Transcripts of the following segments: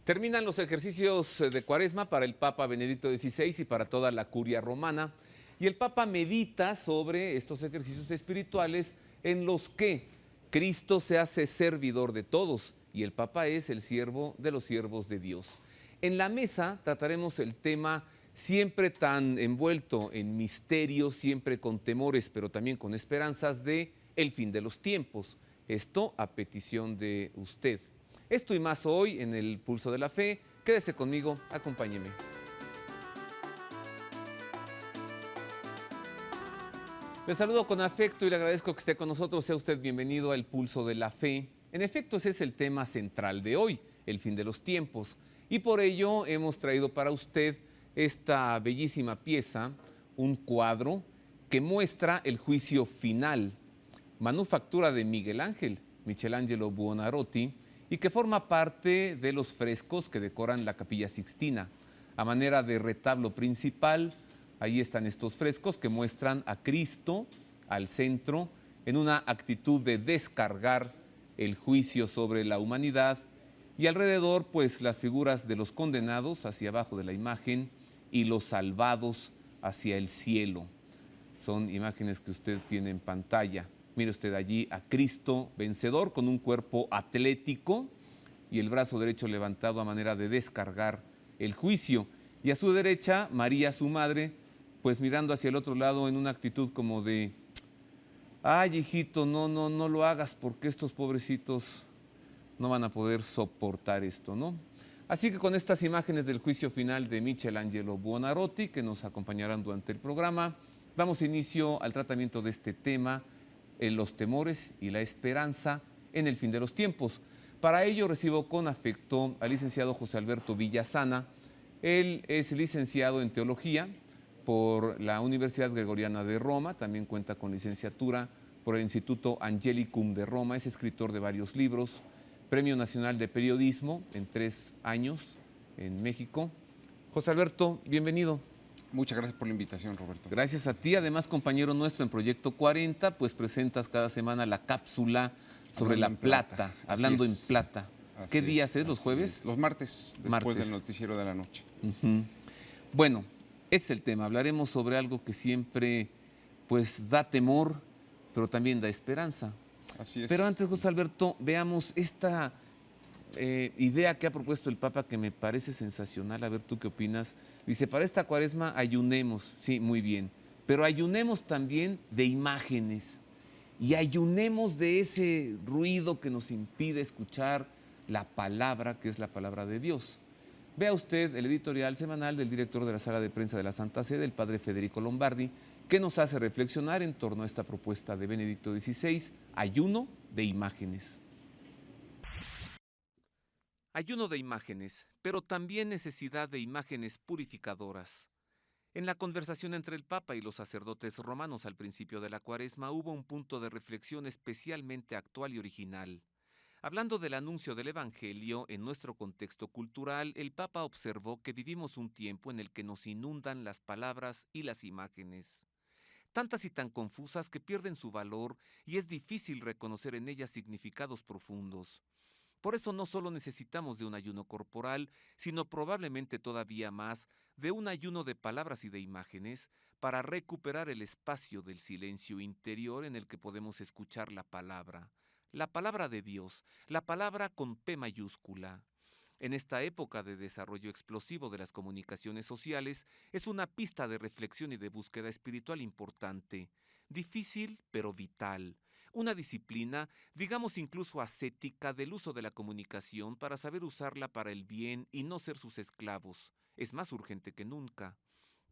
Terminan los ejercicios de Cuaresma para el Papa Benedicto XVI y para toda la curia romana. Y el Papa medita sobre estos ejercicios espirituales en los que Cristo se hace servidor de todos y el Papa es el siervo de los siervos de Dios. En la mesa trataremos el tema siempre tan envuelto en misterios, siempre con temores, pero también con esperanzas de el fin de los tiempos. Esto a petición de usted. Esto y más hoy en el Pulso de la Fe. Quédese conmigo, acompáñeme. Le saludo con afecto y le agradezco que esté con nosotros. Sea usted bienvenido al Pulso de la Fe. En efecto, ese es el tema central de hoy, el fin de los tiempos. Y por ello hemos traído para usted esta bellísima pieza, un cuadro que muestra el juicio final, manufactura de Miguel Ángel, Michelangelo Buonarroti, y que forma parte de los frescos que decoran la Capilla Sixtina. A manera de retablo principal, ahí están estos frescos que muestran a Cristo al centro en una actitud de descargar el juicio sobre la humanidad y alrededor pues las figuras de los condenados hacia abajo de la imagen y los salvados hacia el cielo. Son imágenes que usted tiene en pantalla. Mire usted allí a Cristo vencedor con un cuerpo atlético y el brazo derecho levantado a manera de descargar el juicio. Y a su derecha, María, su madre, pues mirando hacia el otro lado en una actitud como de, ay hijito, no lo hagas porque estos pobrecitos no van a poder soportar esto, ¿no? Así que con estas imágenes del juicio final de Michelangelo Buonarroti, que nos acompañarán durante el programa, damos inicio al tratamiento de este tema, los temores y la esperanza en el fin de los tiempos. Para ello recibo con afecto al licenciado José Alberto Villasana. Él es licenciado en Teología por la Universidad Gregoriana de Roma, también cuenta con licenciatura por el Instituto Angelicum de Roma, es escritor de varios libros, Premio Nacional de Periodismo en 3 años en México. José Alberto, bienvenido. Muchas gracias por la invitación, Roberto. Gracias a ti, además compañero nuestro en Proyecto 40, pues presentas cada semana la cápsula sobre la plata, hablando en plata. ¿Qué días es? ¿Los jueves? Los martes, después del noticiero de la noche. Bueno, ese es el tema. Hablaremos sobre algo que siempre pues da temor, pero también da esperanza. Así es. Pero antes, José Alberto, veamos esta idea que ha propuesto el Papa que me parece sensacional. A ver, ¿tú qué opinas? Dice, para esta Cuaresma ayunemos. Sí, muy bien. Pero ayunemos también de imágenes y ayunemos de ese ruido que nos impide escuchar la palabra, que es la palabra de Dios. Vea usted el editorial semanal del director de la Sala de Prensa de la Santa Sede, el padre Federico Lombardi, que nos hace reflexionar en torno a esta propuesta de Benedicto XVI, ayuno de imágenes. Ayuno de imágenes, pero también necesidad de imágenes purificadoras. En la conversación entre el Papa y los sacerdotes romanos al principio de la Cuaresma hubo un punto de reflexión especialmente actual y original. Hablando del anuncio del Evangelio en nuestro contexto cultural, el Papa observó que vivimos un tiempo en el que nos inundan las palabras y las imágenes, tantas y tan confusas que pierden su valor y es difícil reconocer en ellas significados profundos. Por eso no solo necesitamos de un ayuno corporal, sino probablemente todavía más de un ayuno de palabras y de imágenes para recuperar el espacio del silencio interior en el que podemos escuchar la palabra de Dios, la palabra con P mayúscula. En esta época de desarrollo explosivo de las comunicaciones sociales, es una pista de reflexión y de búsqueda espiritual importante, difícil pero vital. Una disciplina, digamos incluso ascética, del uso de la comunicación para saber usarla para el bien y no ser sus esclavos. Es más urgente que nunca.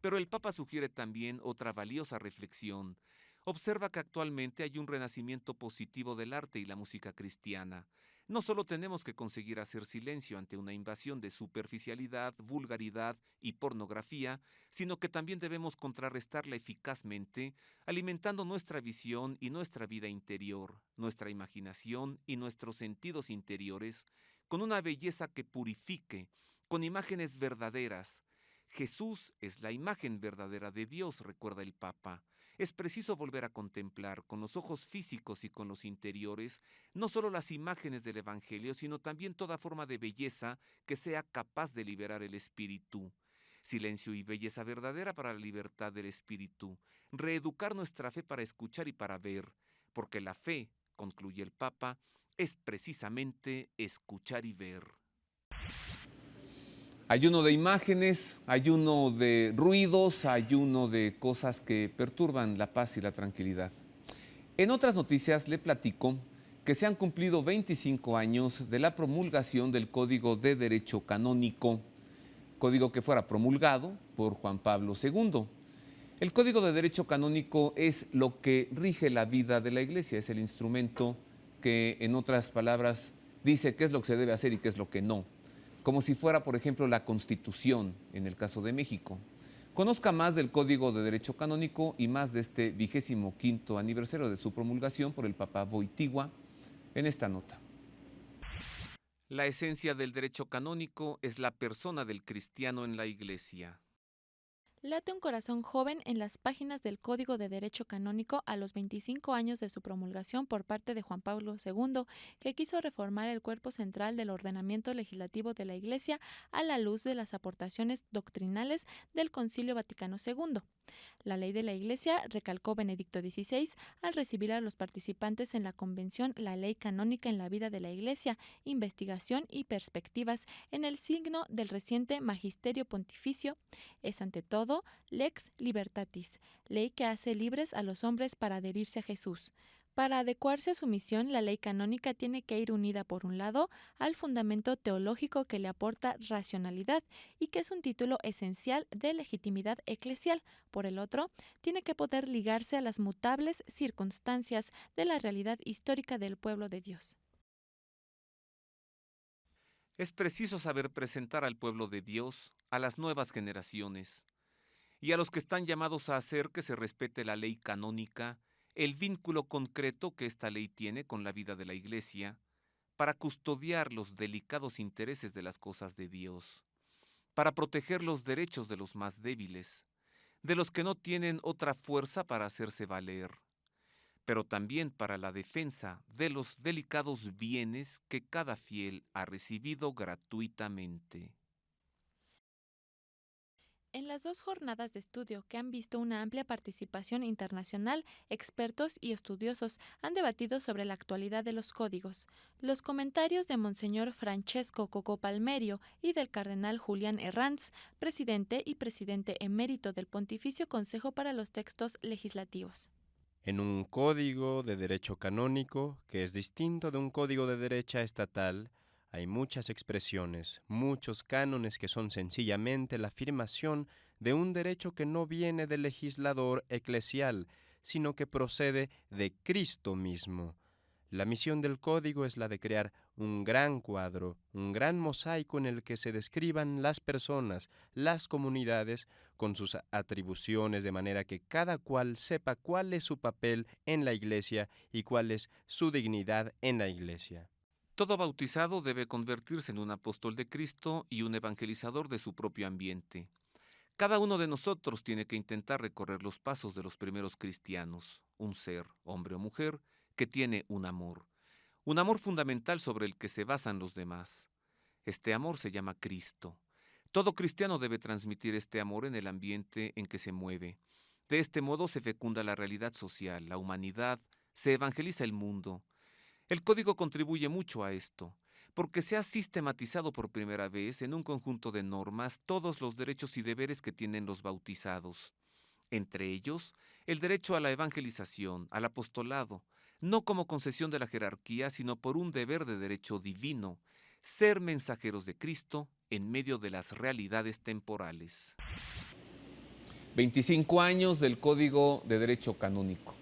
Pero el Papa sugiere también otra valiosa reflexión. Observa que actualmente hay un renacimiento positivo del arte y la música cristiana. No solo tenemos que conseguir hacer silencio ante una invasión de superficialidad, vulgaridad y pornografía, sino que también debemos contrarrestarla eficazmente, alimentando nuestra visión y nuestra vida interior, nuestra imaginación y nuestros sentidos interiores, con una belleza que purifique, con imágenes verdaderas. Jesús es la imagen verdadera de Dios, recuerda el Papa. Es preciso volver a contemplar con los ojos físicos y con los interiores no solo las imágenes del Evangelio, sino también toda forma de belleza que sea capaz de liberar el espíritu. Silencio y belleza verdadera para la libertad del espíritu. Reeducar nuestra fe para escuchar y para ver, porque la fe, concluye el Papa, es precisamente escuchar y ver. Ayuno de imágenes, ayuno de ruidos, ayuno de cosas que perturban la paz y la tranquilidad. En otras noticias le platico que se han cumplido 25 años de la promulgación del Código de Derecho Canónico, código que fuera promulgado por Juan Pablo II. El Código de Derecho Canónico es lo que rige la vida de la Iglesia, es el instrumento que, en otras palabras, dice qué es lo que se debe hacer y qué es lo que no, como si fuera, por ejemplo, la Constitución en el caso de México. Conozca más del Código de Derecho Canónico y más de este 25º aniversario de su promulgación por el Papa Wojtyła en esta nota. La esencia del derecho canónico es la persona del cristiano en la Iglesia. Late un corazón joven en las páginas del Código de Derecho Canónico a los 25 años de su promulgación por parte de Juan Pablo II, que quiso reformar el cuerpo central del ordenamiento legislativo de la Iglesia a la luz de las aportaciones doctrinales del Concilio Vaticano II. La ley de la Iglesia, recalcó Benedicto XVI al recibir a los participantes en la convención La Ley Canónica en la Vida de la Iglesia, Investigación y Perspectivas en el signo del reciente Magisterio Pontificio, es ante todo Lex Libertatis, ley que hace libres a los hombres para adherirse a Jesús. Para adecuarse a su misión, la ley canónica tiene que ir unida, por un lado, al fundamento teológico que le aporta racionalidad y que es un título esencial de legitimidad eclesial. Por el otro, tiene que poder ligarse a las mutables circunstancias de la realidad histórica del pueblo de Dios. Es preciso saber presentar al pueblo de Dios, a las nuevas generaciones y a los que están llamados a hacer que se respete la ley canónica, el vínculo concreto que esta ley tiene con la vida de la Iglesia, para custodiar los delicados intereses de las cosas de Dios, para proteger los derechos de los más débiles, de los que no tienen otra fuerza para hacerse valer, pero también para la defensa de los delicados bienes que cada fiel ha recibido gratuitamente. En las 2 jornadas de estudio, que han visto una amplia participación internacional, expertos y estudiosos han debatido sobre la actualidad de los códigos. Los comentarios de Monseñor Francesco Coco Palmerio y del cardenal Julián Herranz, presidente y presidente emérito del Pontificio Consejo para los Textos Legislativos. En un código de derecho canónico, que es distinto de un código de derecha estatal, hay muchas expresiones, muchos cánones que son sencillamente la afirmación de un derecho que no viene del legislador eclesial, sino que procede de Cristo mismo. La misión del código es la de crear un gran cuadro, un gran mosaico en el que se describan las personas, las comunidades, con sus atribuciones, de manera que cada cual sepa cuál es su papel en la Iglesia y cuál es su dignidad en la Iglesia. Todo bautizado debe convertirse en un apóstol de Cristo y un evangelizador de su propio ambiente. Cada uno de nosotros tiene que intentar recorrer los pasos de los primeros cristianos, un ser, hombre o mujer, que tiene un amor fundamental sobre el que se basan los demás. Este amor se llama Cristo. Todo cristiano debe transmitir este amor en el ambiente en que se mueve. De este modo se fecunda la realidad social, la humanidad, se evangeliza el mundo. El código contribuye mucho a esto, porque se ha sistematizado por primera vez en un conjunto de normas todos los derechos y deberes que tienen los bautizados. Entre ellos, el derecho a la evangelización, al apostolado, no como concesión de la jerarquía, sino por un deber de derecho divino, ser mensajeros de Cristo en medio de las realidades temporales. 25 años del Código de Derecho Canónico.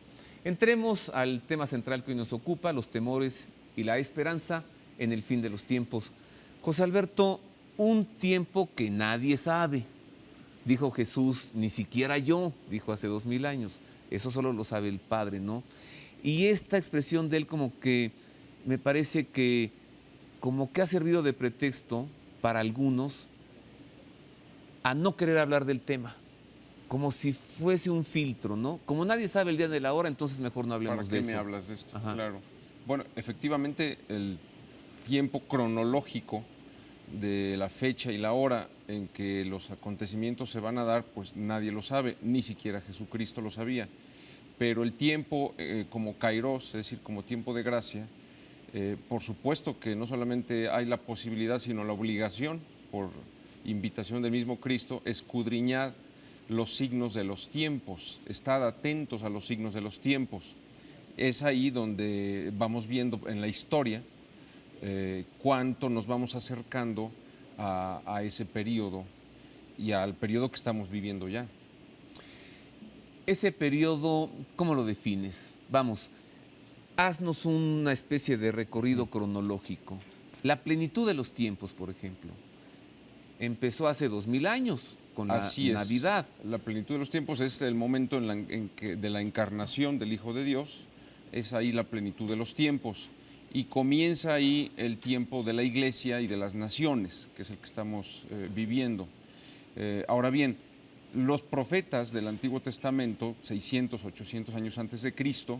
Entremos al tema central que hoy nos ocupa, los temores y la esperanza en el fin de los tiempos. José Alberto, un tiempo que nadie sabe. Dijo Jesús, ni siquiera yo, dijo hace 2000 años. Eso solo lo sabe el Padre, ¿no? Y esta expresión de él como que me parece que ha servido de pretexto para algunos a no querer hablar del tema, como si fuese un filtro, ¿no? Como nadie sabe el día de la hora, entonces mejor no hablemos de eso. ¿Para qué me hablas de esto? Ajá. Claro. Bueno, efectivamente, el tiempo cronológico de la fecha y la hora en que los acontecimientos se van a dar, pues nadie lo sabe, ni siquiera Jesucristo lo sabía. Pero el tiempo como kairos, es decir, como tiempo de gracia, por supuesto que no solamente hay la posibilidad, sino la obligación, por invitación del mismo Cristo, escudriñar los signos de los tiempos, estar atentos a los signos de los tiempos. Es ahí donde vamos viendo en la historia cuánto nos vamos acercando a ese periodo y al periodo que estamos viviendo ya. Ese periodo, ¿cómo lo defines? Vamos, haznos una especie de recorrido cronológico. La plenitud de los tiempos, por ejemplo, empezó hace 2000 años con la Navidad. La plenitud de los tiempos es el momento de la encarnación del Hijo de Dios, es ahí la plenitud de los tiempos. Y comienza ahí el tiempo de la Iglesia y de las naciones, que es el que estamos viviendo. Ahora bien, los profetas del Antiguo Testamento, 600, 800 años antes de Cristo,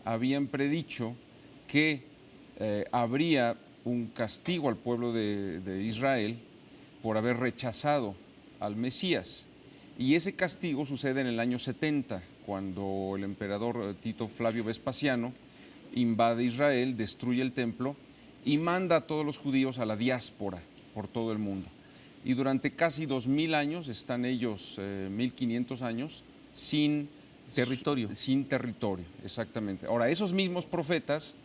habían predicho que habría un castigo al pueblo de Israel por haber rechazado al Mesías. Y ese castigo sucede en el año 70, cuando el emperador Tito Flavio Vespasiano invade Israel, destruye el templo y manda a todos los judíos a la diáspora por todo el mundo. Y durante casi 2000 años están ellos, 1500 años, sin territorio. Sin territorio, exactamente. Ahora, esos mismos profetas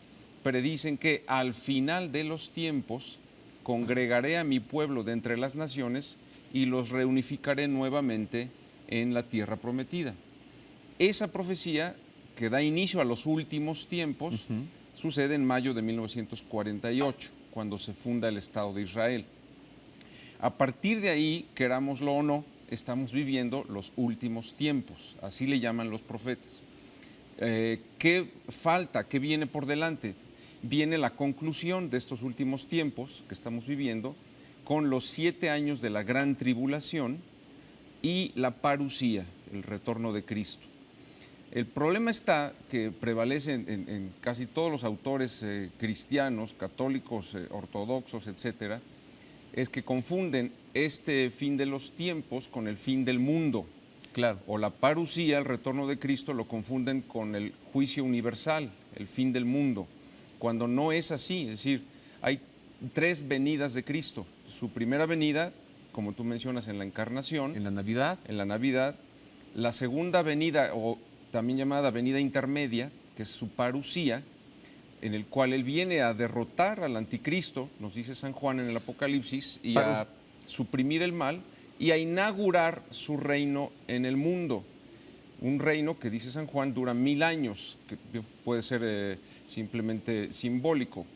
predicen que al final de los tiempos congregaré a mi pueblo de entre las naciones y los reunificaré nuevamente en la tierra prometida. Esa profecía, que da inicio a los últimos tiempos, sucede en mayo de 1948, cuando se funda el Estado de Israel. A partir de ahí, querámoslo o no, estamos viviendo los últimos tiempos, así le llaman los profetas. ¿Qué falta? ¿Qué viene por delante? Viene la conclusión de estos últimos tiempos que estamos viviendo con los 7 años de la gran tribulación y la parusía, el retorno de Cristo. El problema está que prevalece en casi todos los autores cristianos, católicos, ortodoxos, etcétera, es que confunden este fin de los tiempos con el fin del mundo. Claro. O la parusía, el retorno de Cristo, lo confunden con el juicio universal, el fin del mundo, cuando no es así. Es decir, hay 3 venidas de Cristo. Su primera venida, como tú mencionas, en la encarnación. En la Navidad. En la Navidad. La segunda venida, o también llamada venida intermedia, que es su parusía, en el cual él viene a derrotar al anticristo, nos dice San Juan en el Apocalipsis, y a suprimir el mal y a inaugurar su reino en el mundo. Un reino que, dice San Juan, dura 1000 años, que puede ser simplemente simbólico.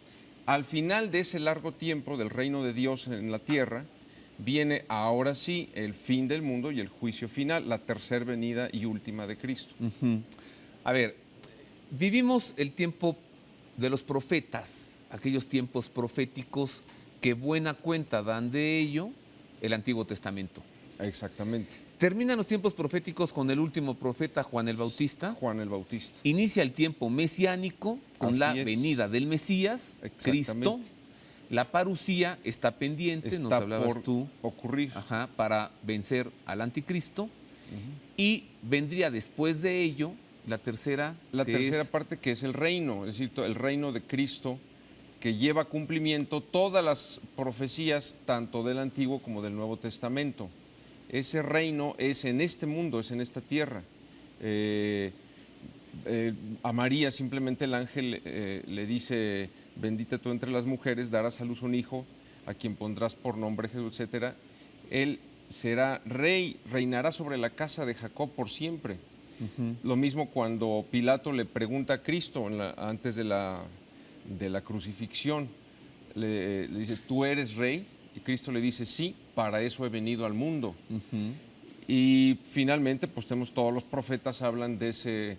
Al final de ese largo tiempo del reino de Dios en la tierra, viene ahora sí el fin del mundo y el juicio final, la tercera venida y última de Cristo. A ver, vivimos el tiempo de los profetas, aquellos tiempos proféticos que buena cuenta dan de ello el Antiguo Testamento. Exactamente. Terminan los tiempos proféticos con el último profeta, Juan el Bautista. Juan el Bautista. Inicia el tiempo mesiánico con Así la es. venida del Mesías, Cristo. La parusía está pendiente, nos hablabas por tú, ocurrir. Para vencer al anticristo. Y vendría después de ello la tercera parte, que es el reino, es decir, el reino de Cristo, que lleva a cumplimiento todas las profecías, tanto del Antiguo como del Nuevo Testamento. Ese reino es en este mundo, es en esta tierra. A María simplemente el ángel le dice: bendita tú entre las mujeres, darás a luz un hijo, a quien pondrás por nombre Jesús, etc. Él será rey, reinará sobre la casa de Jacob por siempre. Lo mismo cuando Pilato le pregunta a Cristo antes de la crucifixión, le dice: ¿tú eres rey? Y Cristo le dice: sí, para eso he venido al mundo. Y finalmente, pues tenemos todos los profetas hablan de ese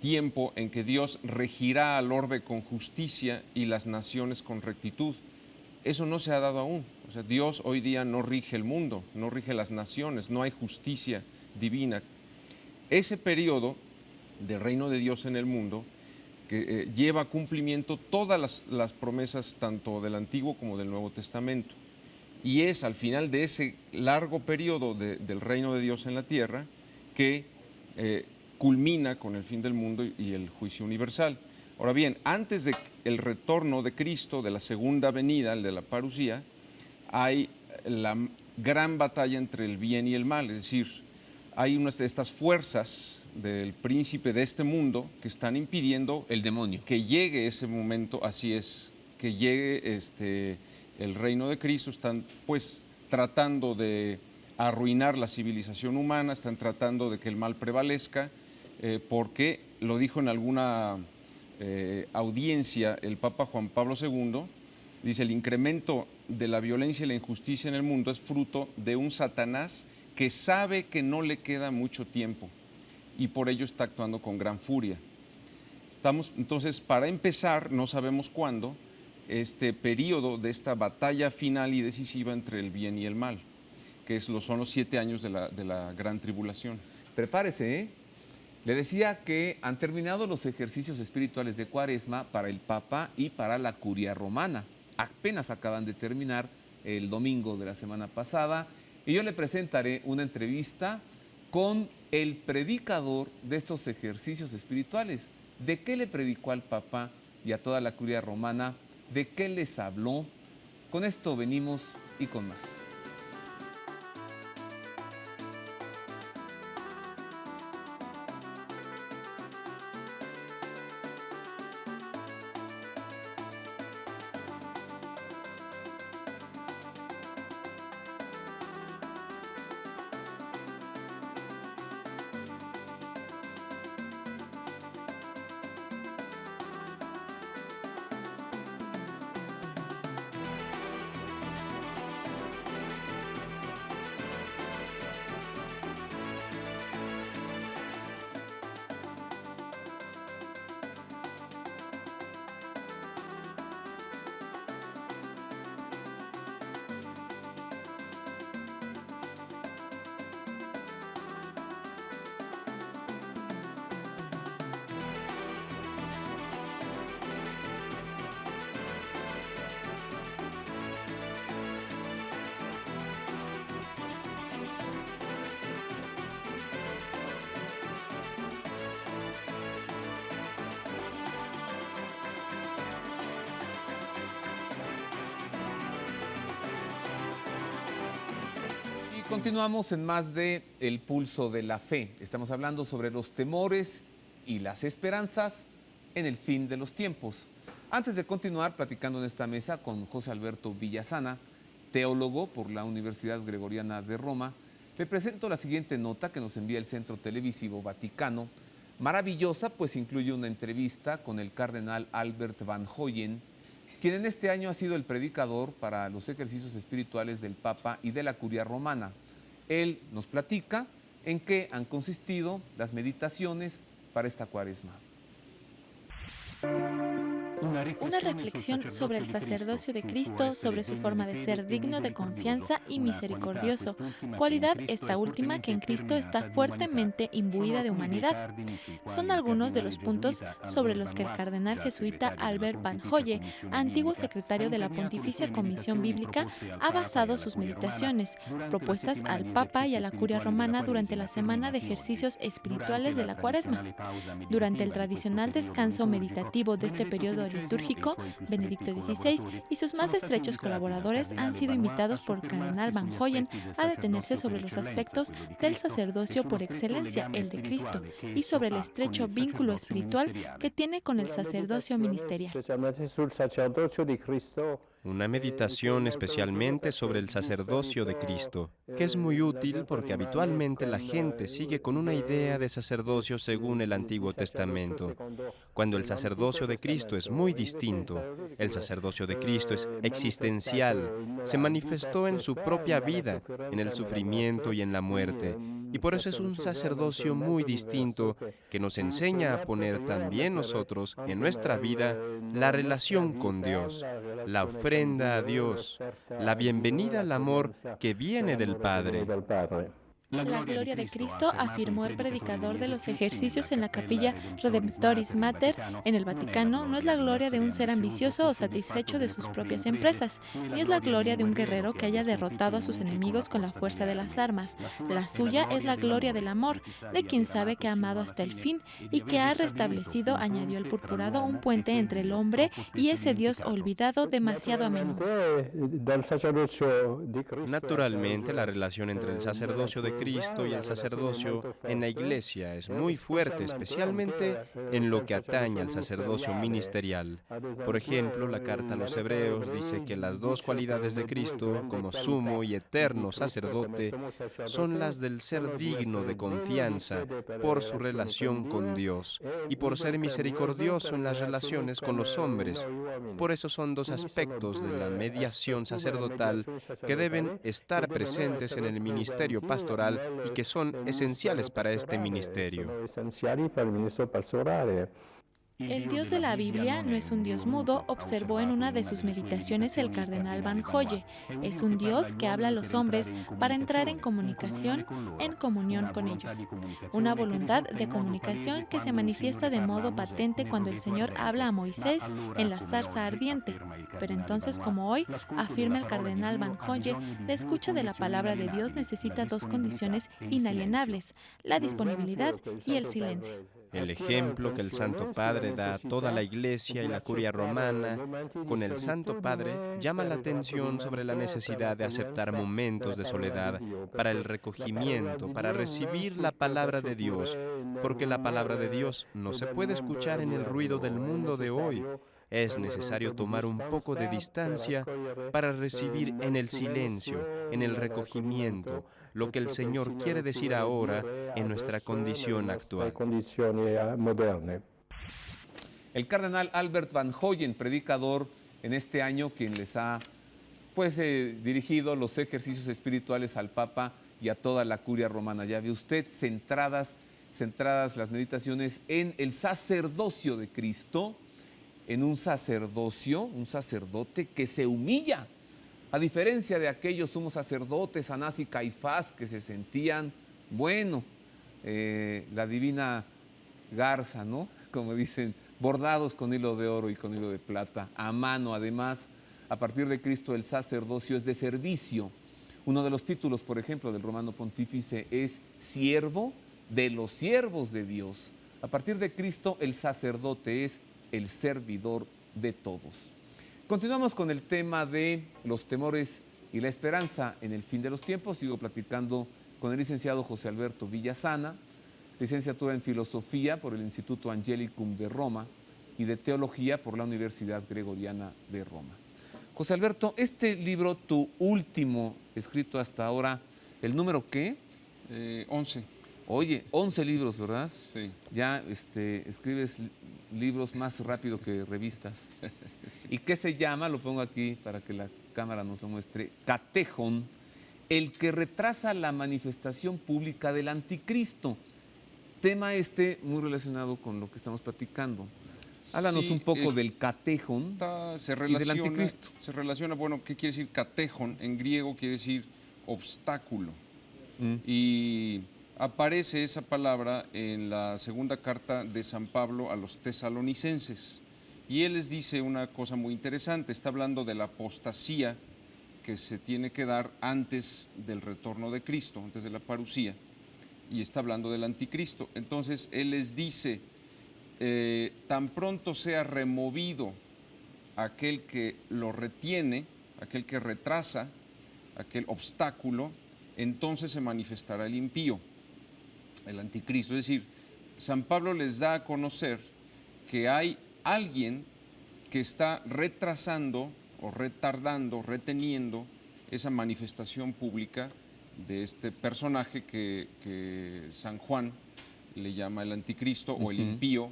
tiempo en que Dios regirá al orbe con justicia y las naciones con rectitud. Eso no se ha dado aún. O sea, Dios hoy día no rige el mundo, no rige las naciones, no hay justicia divina. Ese periodo del reino de Dios en el mundo que lleva a cumplimiento todas las promesas tanto del Antiguo como del Nuevo Testamento. Y es al final de ese largo periodo del reino de Dios en la tierra que culmina con el fin del mundo y el juicio universal. Ahora bien, antes del retorno de Cristo, de la segunda venida, el de la parusía, hay la gran batalla entre el bien y el mal, es decir, hay unas de estas fuerzas del príncipe de este mundo que están impidiendo El demonio. que llegue ese momento, así es, que llegue el reino de Cristo. Están pues tratando de arruinar la civilización humana, están tratando de que el mal prevalezca, porque lo dijo en alguna audiencia el Papa Juan Pablo II, dice: el incremento de la violencia y la injusticia en el mundo es fruto de un Satanás que sabe que no le queda mucho tiempo y por ello está actuando con gran furia. Entonces, para empezar, no sabemos cuándo, este periodo de esta batalla final y decisiva entre el bien y el mal, que son los 7 años de la gran tribulación. Prepárese, ¿eh? Le decía que han terminado los ejercicios espirituales de Cuaresma para el Papa y para la Curia Romana. Apenas acaban de terminar el domingo de la semana pasada y yo le presentaré una entrevista con el predicador de estos ejercicios espirituales. ¿De qué le predicó al Papa y a toda la Curia Romana? ¿De qué les habló? Con esto venimos y con más. Continuamos en más de El Pulso de la Fe. Estamos hablando sobre los temores y las esperanzas en el fin de los tiempos. Antes de continuar platicando en esta mesa con José Alberto Villasana, teólogo por la Universidad Gregoriana de Roma, le presento la siguiente nota que nos envía el Centro Televisivo Vaticano. Maravillosa, pues incluye una entrevista con el cardenal Albert Van Hoyen, quien en este año ha sido el predicador para los ejercicios espirituales del Papa y de la Curia Romana. Él nos platica en qué han consistido las meditaciones para esta Cuaresma. Una reflexión sobre el sacerdocio de Cristo, sobre su forma de ser digno de confianza y misericordioso, cualidad esta última que en Cristo está fuertemente imbuida de humanidad. Son algunos de los puntos sobre los que el cardenal jesuita Albert Van Hoye, antiguo secretario de la Pontificia Comisión Bíblica, ha basado sus meditaciones, propuestas al Papa y a la Curia Romana durante la semana de ejercicios espirituales de la Cuaresma. Durante el tradicional descanso meditativo de este periodo litúrgico, Benedicto XVI y sus más estrechos colaboradores han sido invitados por cardenal Van Hoyen a detenerse sobre los aspectos del sacerdocio por excelencia, el de Cristo, y sobre el estrecho vínculo espiritual que tiene con el sacerdocio ministerial. Una meditación especialmente sobre el sacerdocio de Cristo, que es muy útil porque habitualmente la gente sigue con una idea de sacerdocio según el Antiguo Testamento, cuando el sacerdocio de Cristo es muy distinto. El sacerdocio de Cristo es existencial, se manifestó en su propia vida, en el sufrimiento y en la muerte, y por eso es un sacerdocio muy distinto que nos enseña a poner también nosotros en nuestra vida la relación con Dios, la ofrenda a Dios, la bienvenida al amor que viene del Padre. La gloria de Cristo, afirmó el predicador de los ejercicios en la capilla Redemptoris Mater en el Vaticano, no es la gloria de un ser ambicioso o satisfecho de sus propias empresas, ni es la gloria de un guerrero que haya derrotado a sus enemigos con la fuerza de las armas. La suya es la gloria del amor, de quien sabe que ha amado hasta el fin y que ha restablecido, añadió el purpurado, un puente entre el hombre y ese Dios olvidado demasiado a menudo. Naturalmente, la relación entre el sacerdocio de Cristo y el sacerdocio en la Iglesia es muy fuerte, especialmente en lo que atañe al sacerdocio ministerial. Por ejemplo, la carta a los Hebreos dice que las dos cualidades de Cristo, como sumo y eterno sacerdote, son las del ser digno de confianza por su relación con Dios y por ser misericordioso en las relaciones con los hombres. Por eso son dos aspectos de la mediación sacerdotal que deben estar presentes en el ministerio pastoral y que son esenciales para este ministerio. El Dios de la Biblia no es un Dios mudo, observó en una de sus meditaciones el cardenal Van Hoye. Es un Dios que habla a los hombres para entrar en comunicación, en comunión con ellos. Una voluntad de comunicación que se manifiesta de modo patente cuando el Señor habla a Moisés en la zarza ardiente. Pero entonces, como hoy, afirma el cardenal Van Hoye, la escucha de la palabra de Dios necesita dos condiciones inalienables: la disponibilidad y el silencio. El ejemplo que el Santo Padre da a toda la Iglesia y la Curia Romana con el Santo Padre llama la atención sobre la necesidad de aceptar momentos de soledad para el recogimiento, para recibir la palabra de Dios, porque la palabra de Dios no se puede escuchar en el ruido del mundo de hoy. Es necesario tomar un poco de distancia para recibir en el silencio, en el recogimiento, lo que el Señor quiere decir ahora en nuestra condición actual. El cardenal Albert Van Hoyen, predicador en este año, quien les ha dirigido los ejercicios espirituales al Papa y a toda la Curia Romana. Ya ve usted, centradas las meditaciones en el sacerdocio de Cristo, en un sacerdote que se humilla, a diferencia de aquellos sumos sacerdotes, Anás y Caifás, que se sentían, la divina garza, ¿no? Como dicen, bordados con hilo de oro y con hilo de plata, a mano. Además, a partir de Cristo el sacerdocio es de servicio. Uno de los títulos, por ejemplo, del Romano Pontífice es siervo de los siervos de Dios. A partir de Cristo el sacerdote es el servidor de todos. Continuamos con el tema de los temores y la esperanza en el fin de los tiempos. Sigo platicando con el licenciado José Alberto Villasana, licenciatura en Filosofía por el Instituto Angelicum de Roma y de Teología por la Universidad Gregoriana de Roma. José Alberto, este libro, tu último escrito hasta ahora, ¿el número qué? 11. Oye, 11 libros, ¿verdad? Sí. Ya escribes libros más rápido que revistas. Sí. ¿Y qué se llama? Lo pongo aquí para que la cámara nos lo muestre. Catejon, el que retrasa la manifestación pública del anticristo. Tema muy relacionado con lo que estamos platicando. Háblanos un poco del catejon y del anticristo. Se relaciona, bueno, ¿qué quiere decir catejon? En griego quiere decir obstáculo. Y aparece esa palabra en la segunda carta de San Pablo a los tesalonicenses. Y él les dice una cosa muy interesante. Está hablando de la apostasía que se tiene que dar antes del retorno de Cristo, antes de la parusía. Y está hablando del anticristo. Entonces él les dice, tan pronto sea removido aquel que lo retiene, aquel que retrasa, aquel obstáculo, entonces se manifestará el impío, el anticristo. Es decir, San Pablo les da a conocer que hay alguien que está retrasando o retardando, reteniendo esa manifestación pública de este personaje que San Juan le llama el anticristo o el impío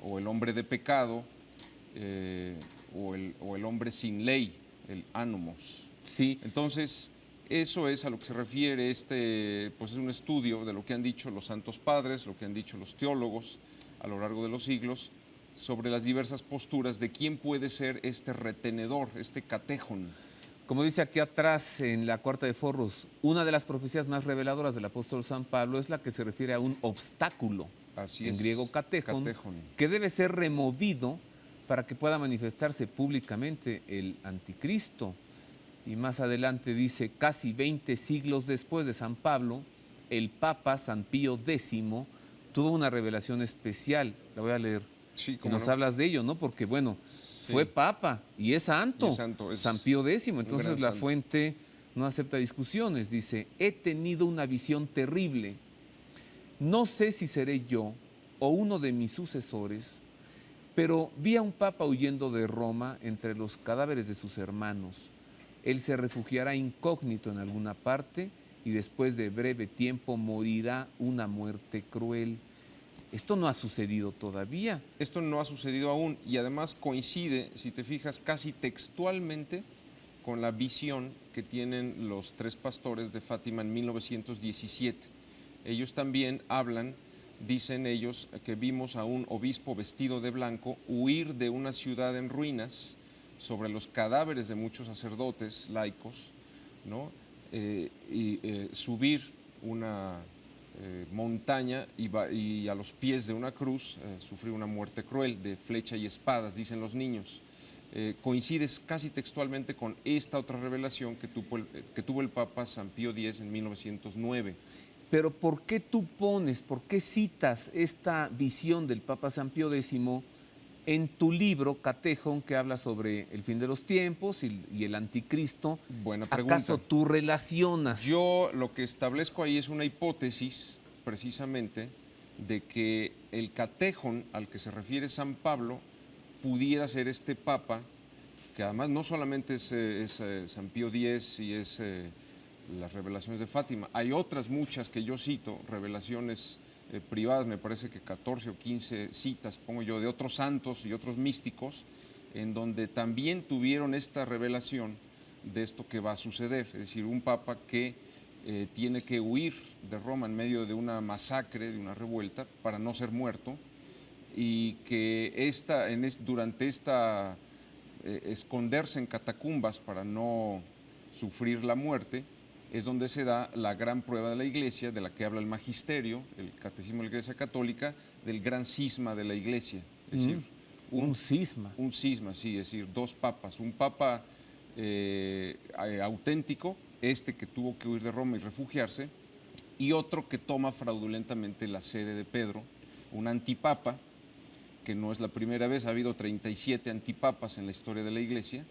o el hombre de pecado o el hombre sin ley, el anumos. Sí. Entonces, eso es a lo que se refiere pues es un estudio de lo que han dicho los santos padres, lo que han dicho los teólogos a lo largo de los siglos sobre las diversas posturas de quién puede ser este retenedor, este catejon. Como dice aquí atrás en la cuarta de Forros, una de las profecías más reveladoras del apóstol San Pablo es la que se refiere a un obstáculo, Así en es. griego katejon, Katejon. que debe ser removido para que pueda manifestarse públicamente el anticristo. Y más adelante dice, casi 20 siglos después de San Pablo, el Papa San Pío X tuvo una revelación especial. La voy a leer. Sí, Y cómo nos no. hablas de ello, ¿no? Porque, bueno, Sí. fue Papa y es santo, Y es santo, es San Pío X. un Entonces gran la santo. fuente no acepta discusiones. Dice, he tenido una visión terrible. No sé si seré yo o uno de mis sucesores, pero vi a un papa huyendo de Roma entre los cadáveres de sus hermanos. Él se refugiará incógnito en alguna parte y después de breve tiempo morirá una muerte cruel. Esto no ha sucedido todavía. Esto no ha sucedido aún y además coincide, si te fijas, casi textualmente con la visión que tienen los tres pastores de Fátima en 1917. Ellos también hablan, dicen ellos, que vimos a un obispo vestido de blanco huir de una ciudad en ruinas sobre los cadáveres de muchos sacerdotes laicos, ¿no? Subir una montaña y a los pies de una cruz sufrir una muerte cruel de flecha y espadas, dicen los niños. Coincides casi textualmente con esta otra revelación que tuvo el Papa San Pío X en 1909. Pero ¿por qué tú pones, por qué citas esta visión del Papa San Pío X en tu libro, Katejon, que habla sobre el fin de los tiempos y el anticristo? Buena pregunta. ¿Acaso tú relacionas? Yo lo que establezco ahí es una hipótesis, precisamente, de que el Katejon al que se refiere San Pablo pudiera ser este Papa, que además no solamente es San Pío X y es las revelaciones de Fátima, hay otras muchas que yo cito, revelaciones privadas, me parece que 14 o 15 citas, pongo yo, de otros santos y otros místicos, en donde también tuvieron esta revelación de esto que va a suceder, es decir, un papa que tiene que huir de Roma en medio de una masacre, de una revuelta, para no ser muerto, y que durante esta esconderse en catacumbas para no sufrir la muerte, es donde se da la gran prueba de la Iglesia, de la que habla el Magisterio, el Catecismo de la Iglesia Católica, del gran cisma de la Iglesia. Es decir, un cisma. Un cisma, sí, es decir, dos papas. Un papa auténtico, que tuvo que huir de Roma y refugiarse, y otro que toma fraudulentamente la sede de Pedro, un antipapa, que no es la primera vez, ha habido 37 antipapas en la historia de la Iglesia,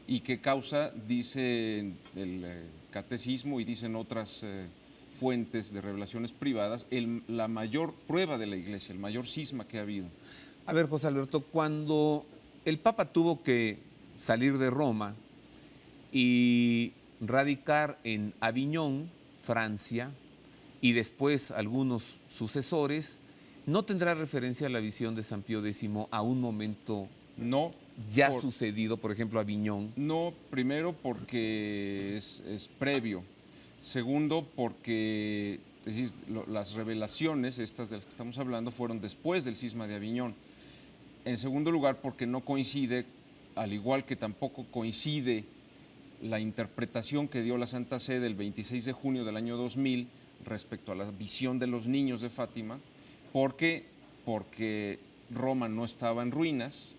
y que causa, dice el catecismo y dicen otras fuentes de revelaciones privadas, la mayor prueba de la Iglesia, el mayor cisma que ha habido. A ver, José Alberto, cuando el Papa tuvo que salir de Roma y radicar en Aviñón, Francia, y después algunos sucesores, ¿no tendrá referencia a la visión de San Pío X a un momento No. ya sucedido, por ejemplo, Aviñón? No, primero porque es previo. Segundo, porque es decir, las revelaciones, estas de las que estamos hablando, fueron después del cisma de Aviñón. En segundo lugar, porque no coincide, al igual que tampoco coincide la interpretación que dio la Santa Sede el 26 de junio del año 2000 respecto a la visión de los niños de Fátima, porque Roma no estaba en ruinas,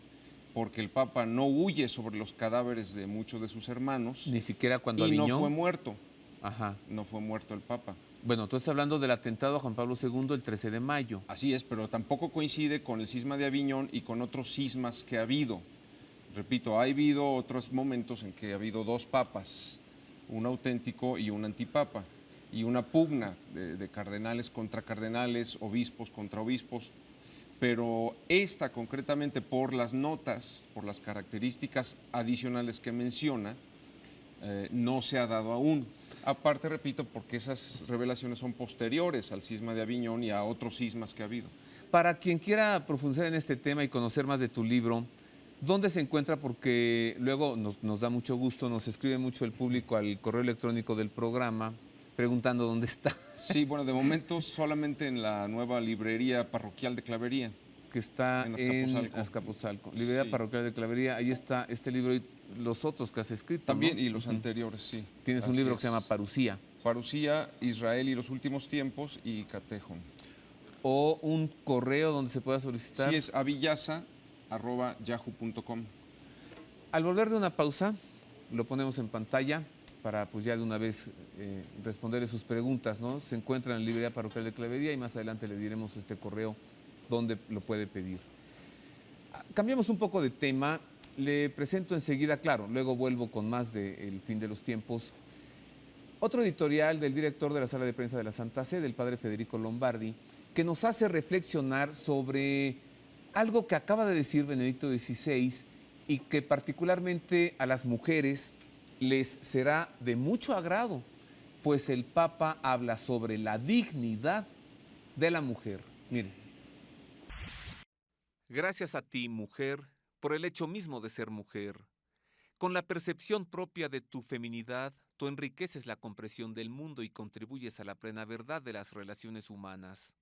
porque el Papa no huye sobre los cadáveres de muchos de sus hermanos. Ni siquiera cuando y Aviñón. no fue muerto. Ajá. No fue muerto el Papa. Bueno, tú estás hablando del atentado a Juan Pablo II el 13 de mayo. Así es, pero tampoco coincide con el cisma de Aviñón y con otros cismas que ha habido. Repito, ha habido otros momentos en que ha habido dos papas, un auténtico y un antipapa, y una pugna de cardenales contra cardenales, obispos contra obispos, pero esta concretamente por las notas, por las características adicionales que menciona, no se ha dado aún. Aparte, repito, porque esas revelaciones son posteriores al cisma de Aviñón y a otros cismas que ha habido. Para quien quiera profundizar en este tema y conocer más de tu libro, ¿dónde se encuentra? Porque luego nos da mucho gusto, nos escribe mucho el público al correo electrónico del programa preguntando dónde está. Sí, bueno, de momento solamente en la nueva librería parroquial de Clavería. Que está en Azcapotzalco. Azcapotzalco. Librería Sí. Parroquial de Clavería, ahí está este libro. los otros que has escrito. También, ¿no? y los anteriores, sí. Tienes un Así libro que se es. llama Parusía. Parusía, Israel y los últimos tiempos y Catejón. O un correo donde se pueda solicitar. Sí, es avillasa@yahoo.com. Al volver de una pausa, lo ponemos en pantalla para pues ya de una vez responderle sus preguntas, ¿no? Se encuentra en la librería parroquial de Clavería y más adelante le diremos este correo donde lo puede pedir. Cambiamos un poco de tema. Le presento enseguida, claro, luego vuelvo con más de El fin de los tiempos. Otro editorial del director de la Sala de Prensa de la Santa Sede, el padre Federico Lombardi, que nos hace reflexionar sobre algo que acaba de decir Benedicto XVI y que particularmente a las mujeres les será de mucho agrado, pues el Papa habla sobre la dignidad de la mujer. Miren. Gracias a ti, mujer, por el hecho mismo de ser mujer. Con la percepción propia de tu feminidad, tú enriqueces la comprensión del mundo y contribuyes a la plena verdad de las relaciones humanas.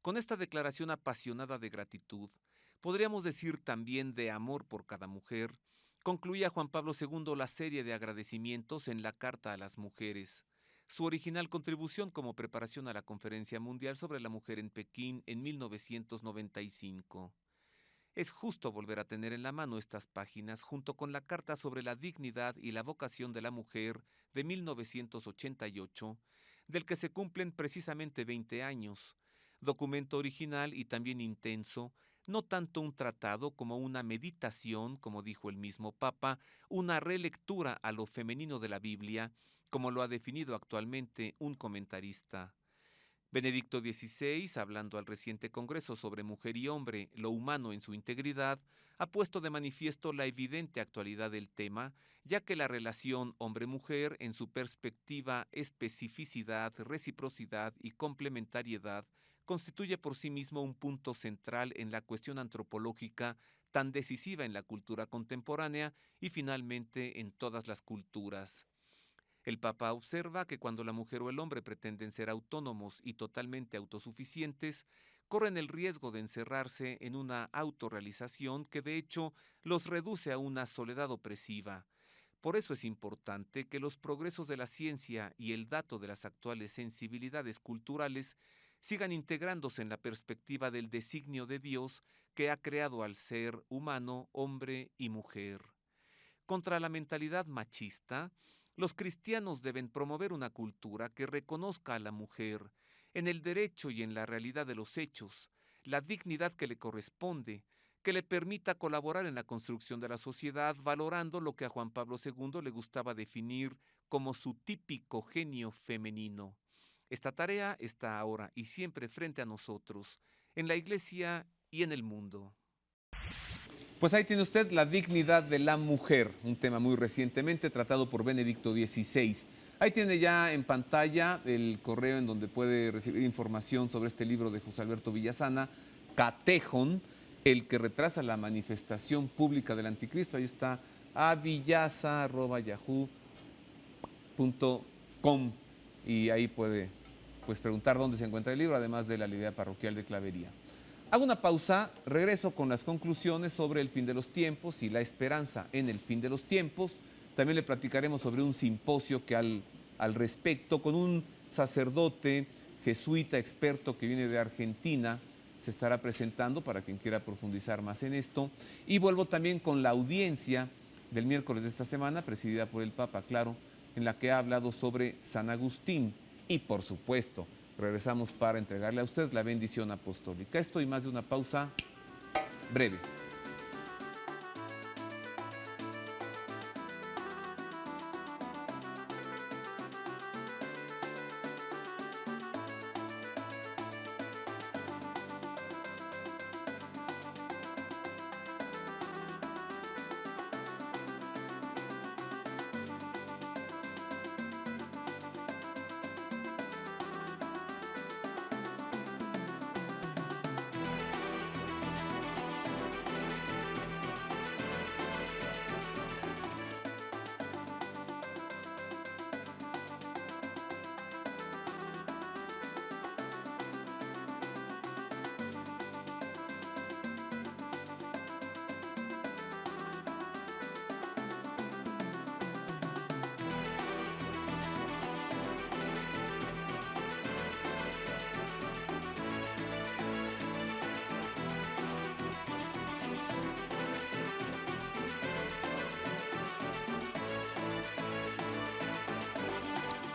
Con esta declaración apasionada de gratitud, podríamos decir también de amor por cada mujer, concluía Juan Pablo II la serie de agradecimientos en la Carta a las Mujeres, su original contribución como preparación a la Conferencia Mundial sobre la Mujer en Pekín en 1995. Es justo volver a tener en la mano estas páginas junto con la Carta sobre la Dignidad y la Vocación de la Mujer de 1988, del que se cumplen precisamente 20 años, documento original y también intenso, no tanto un tratado como una meditación, como dijo el mismo Papa, una relectura a lo femenino de la Biblia, como lo ha definido actualmente un comentarista. Benedicto XVI, hablando al reciente Congreso sobre Mujer y Hombre, lo humano en su integridad, ha puesto de manifiesto la evidente actualidad del tema, ya que la relación hombre-mujer, en su perspectiva, especificidad, reciprocidad y complementariedad, constituye por sí mismo un punto central en la cuestión antropológica tan decisiva en la cultura contemporánea y finalmente en todas las culturas. El Papa observa que cuando la mujer o el hombre pretenden ser autónomos y totalmente autosuficientes, corren el riesgo de encerrarse en una autorrealización que de hecho los reduce a una soledad opresiva. Por eso es importante que los progresos de la ciencia y el dato de las actuales sensibilidades culturales sigan integrándose en la perspectiva del designio de Dios que ha creado al ser humano, hombre y mujer. Contra la mentalidad machista, los cristianos deben promover una cultura que reconozca a la mujer en el derecho y en la realidad de los hechos, la dignidad que le corresponde, que le permita colaborar en la construcción de la sociedad, valorando lo que a Juan Pablo II le gustaba definir como su típico genio femenino. Esta tarea está ahora y siempre frente a nosotros, en la Iglesia y en el mundo. Pues ahí tiene usted la dignidad de la mujer, un tema muy recientemente tratado por Benedicto XVI. Ahí tiene ya en pantalla el correo en donde puede recibir información sobre este libro de José Alberto Villasana, Catejón, el que retrasa la manifestación pública del anticristo. Ahí está avillasa@yahoo.com y ahí puede pues preguntar dónde se encuentra el libro, además de la librería parroquial de Clavería. Hago una pausa, regreso con las conclusiones sobre el fin de los tiempos y la esperanza en el fin de los tiempos. También le platicaremos sobre un simposio que al respecto, con un sacerdote jesuita experto que viene de Argentina, se estará presentando para quien quiera profundizar más en esto. Y vuelvo también con la audiencia del miércoles de esta semana, presidida por el Papa, claro, en la que ha hablado sobre San Agustín. Y por supuesto, regresamos para entregarle a usted la bendición apostólica. Esto y más de una pausa breve.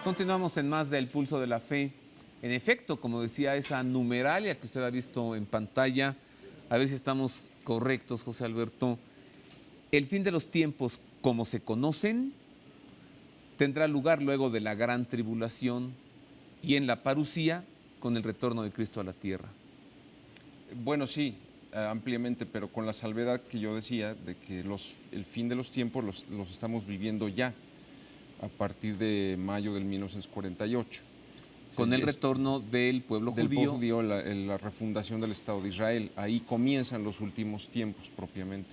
Continuamos en más del Pulso de la Fe. En efecto, como decía esa numeralia que usted ha visto en pantalla, a ver si estamos correctos, José Alberto. El fin de los tiempos, como se conocen, tendrá lugar luego de la gran tribulación y en la parucía con el retorno de Cristo a la tierra. Bueno, sí, ampliamente, pero con la salvedad que yo decía de que el fin de los tiempos los estamos viviendo ya, a partir de mayo del 1948. Con el retorno del pueblo judío. La refundación del Estado de Israel. Ahí comienzan los últimos tiempos propiamente.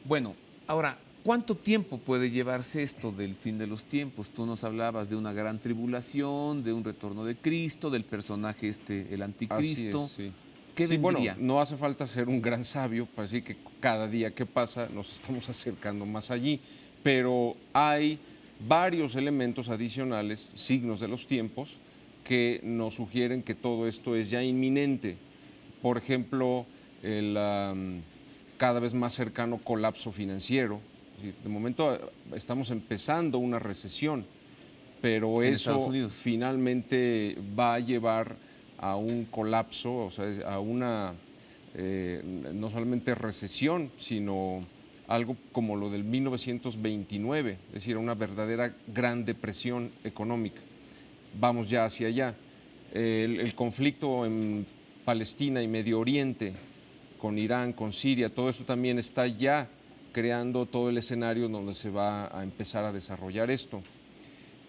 Bueno, ahora, ¿cuánto tiempo puede llevarse esto del fin de los tiempos? Tú nos hablabas de una gran tribulación, de un retorno de Cristo, del personaje el anticristo. Así es, sí. ¿Qué sí, vendría? bueno, no hace falta ser un gran sabio para decir que cada día que pasa nos estamos acercando más allí, pero hay varios elementos adicionales, signos de los tiempos, que nos sugieren que todo esto es ya inminente. Por ejemplo, el cada vez más cercano colapso financiero. De momento estamos empezando una recesión, pero En eso Estados Unidos. finalmente va a llevar a un colapso, o sea, a una no solamente recesión, sino algo como lo del 1929, es decir, una verdadera gran depresión económica. Vamos ya hacia allá. El conflicto en Palestina y Medio Oriente, con Irán, con Siria, todo esto también está ya creando todo el escenario donde se va a empezar a desarrollar esto.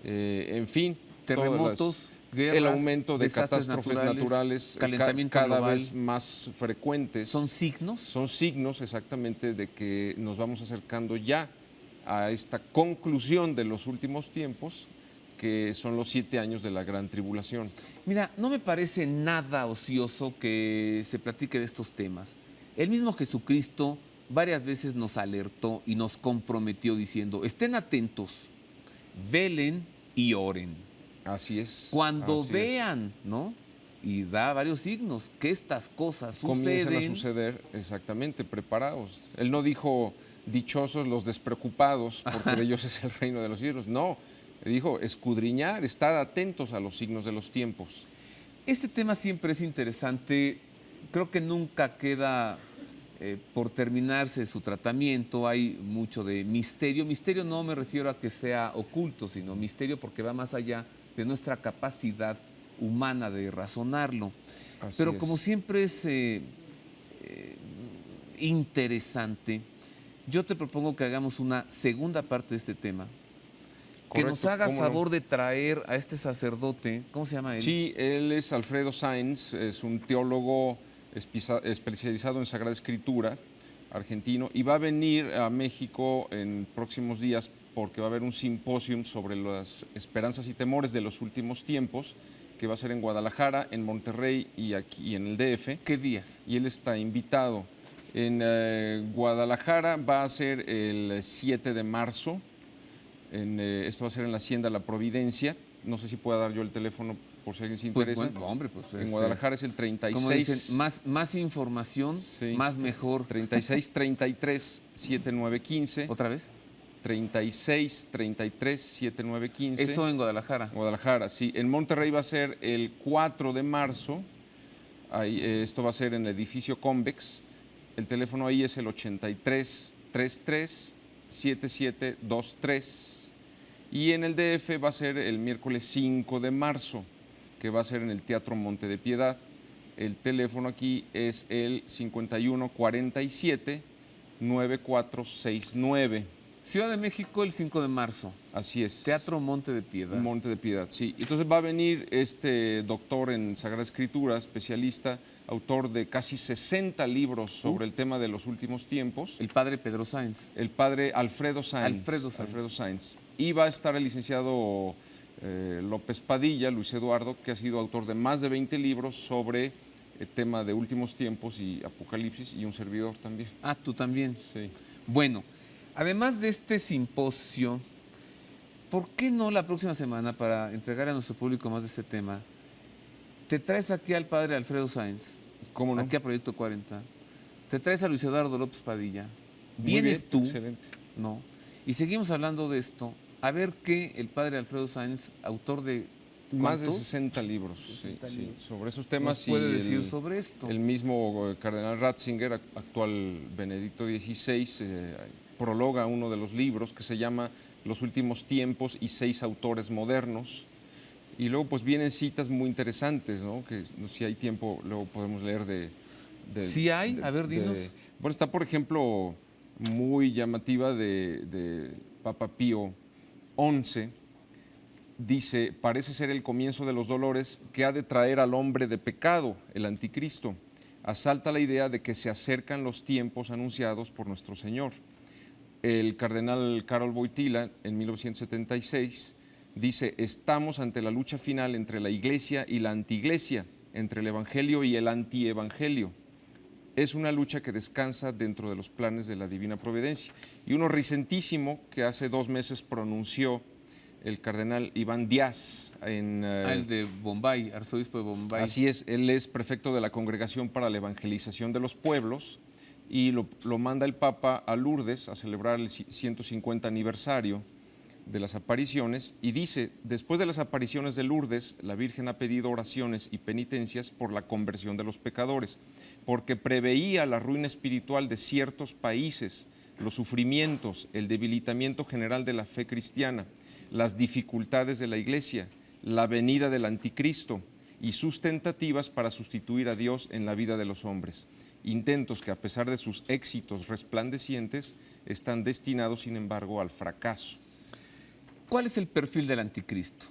En fin, Terremotos, guerras, el aumento de desastres catástrofes naturales calentamiento cada global. vez más frecuentes. ¿Son signos? Son signos exactamente de que nos vamos acercando ya a esta conclusión de los últimos tiempos, que son los 7 años de la gran tribulación. Mira, no me parece nada ocioso que se platique de estos temas. El mismo Jesucristo varias veces nos alertó y nos comprometió diciendo, estén atentos, velen y oren. Así es. Cuando así vean, ¿no? Y da varios signos que estas cosas comienzan a suceden. suceder, exactamente, preparados. Él no dijo, dichosos los despreocupados, porque de ellos es el reino de los cielos. No, dijo, escudriñar, estar atentos a los signos de los tiempos. Este tema siempre es interesante, creo que nunca queda por terminarse su tratamiento, hay mucho de misterio. Misterio no me refiero a que sea oculto, sino misterio porque va más allá de nuestra capacidad humana de razonarlo. Así Pero es. como siempre es interesante, yo te propongo que hagamos una segunda parte de este tema. Que nos Correcto, hagas ¿cómo no? favor de traer a este sacerdote, ¿cómo se llama él? Sí, él es Alfredo Sainz, es un teólogo especializado en Sagrada Escritura, argentino, y va a venir a México en próximos días porque va a haber un simposio sobre las esperanzas y temores de los últimos tiempos, que va a ser en Guadalajara, en Monterrey y aquí en el DF. ¿Qué días? Y él está invitado. En Guadalajara va a ser el 7 de marzo. Esto va a ser en la Hacienda La Providencia. No sé si pueda dar yo el teléfono por si alguien se Pues interesa. bueno, hombre, pues En Guadalajara es el como 36. dicen, más información, Sí. más mejor. 36 33 7915. ¿Otra vez? 36 33 7915. Eso en Guadalajara. Guadalajara, sí. En Monterrey va a ser el 4 de marzo. Ahí, esto va a ser en el edificio Convex. El teléfono ahí es el 83 33 7723. Y en el DF va a ser el miércoles 5 de marzo, que va a ser en el Teatro Monte de Piedad. El teléfono aquí es el 5147 9469. Ciudad de México el 5 de marzo. Así es. Teatro Monte de Piedad. Monte de Piedad, sí. Entonces va a venir este doctor en Sagrada Escritura, especialista, autor de casi 60 libros sobre el tema de los últimos tiempos, El padre Pedro Sáenz. el padre Alfredo Sáenz. Alfredo Sáenz. Y va a estar el licenciado López Padilla, Luis Eduardo, que ha sido autor de más de 20 libros sobre el tema de últimos tiempos y Apocalipsis, y un servidor también. Ah, tú también. Sí. Bueno, además de este simposio, ¿por qué no la próxima semana, para entregar a nuestro público más de este tema, te traes aquí al padre Alfredo Sáenz, ¿Cómo no? aquí a Proyecto 40, te traes a Luis Eduardo López Padilla, Muy vienes bien, tú, excelente. ¿no? Y seguimos hablando de esto a ver qué el padre Alfredo Sáenz, autor de Más de ¿cuántos? 60 libros 60 sí, libros. sobre esos ¿Nos temas. puede Y decir sobre esto? el mismo cardenal Ratzinger, actual Benedicto XVI, prologa uno de los libros que se llama Los últimos tiempos y 6 autores modernos. Y luego pues vienen citas muy interesantes, ¿no? Que si hay tiempo luego podemos leer ¿Sí hay? A ver, dinos. Bueno, está por ejemplo muy llamativa de Papa Pío XI. Dice, parece ser el comienzo de los dolores que ha de traer al hombre de pecado, el anticristo. Asalta la idea de que se acercan los tiempos anunciados por nuestro Señor. El cardenal Karol Wojtyla, en 1976, dice, estamos ante la lucha final entre la iglesia y la antiiglesia, entre el evangelio y el antievangelio. Es una lucha que descansa dentro de los planes de la divina providencia. Y uno recientísimo que hace 2 meses pronunció el cardenal Iván Díaz El de Bombay, arzobispo de Bombay. Así es, él es prefecto de la Congregación para la Evangelización de los Pueblos y lo manda el Papa a Lourdes a celebrar el 150 aniversario de las apariciones y dice, después de las apariciones de Lourdes, la Virgen ha pedido oraciones y penitencias por la conversión de los pecadores, porque preveía la ruina espiritual de ciertos países, los sufrimientos, el debilitamiento general de la fe cristiana, las dificultades de la Iglesia, la venida del anticristo y sus tentativas para sustituir a Dios en la vida de los hombres. Intentos que a pesar de sus éxitos resplandecientes están destinados sin embargo al fracaso. ¿Cuál es el perfil del anticristo?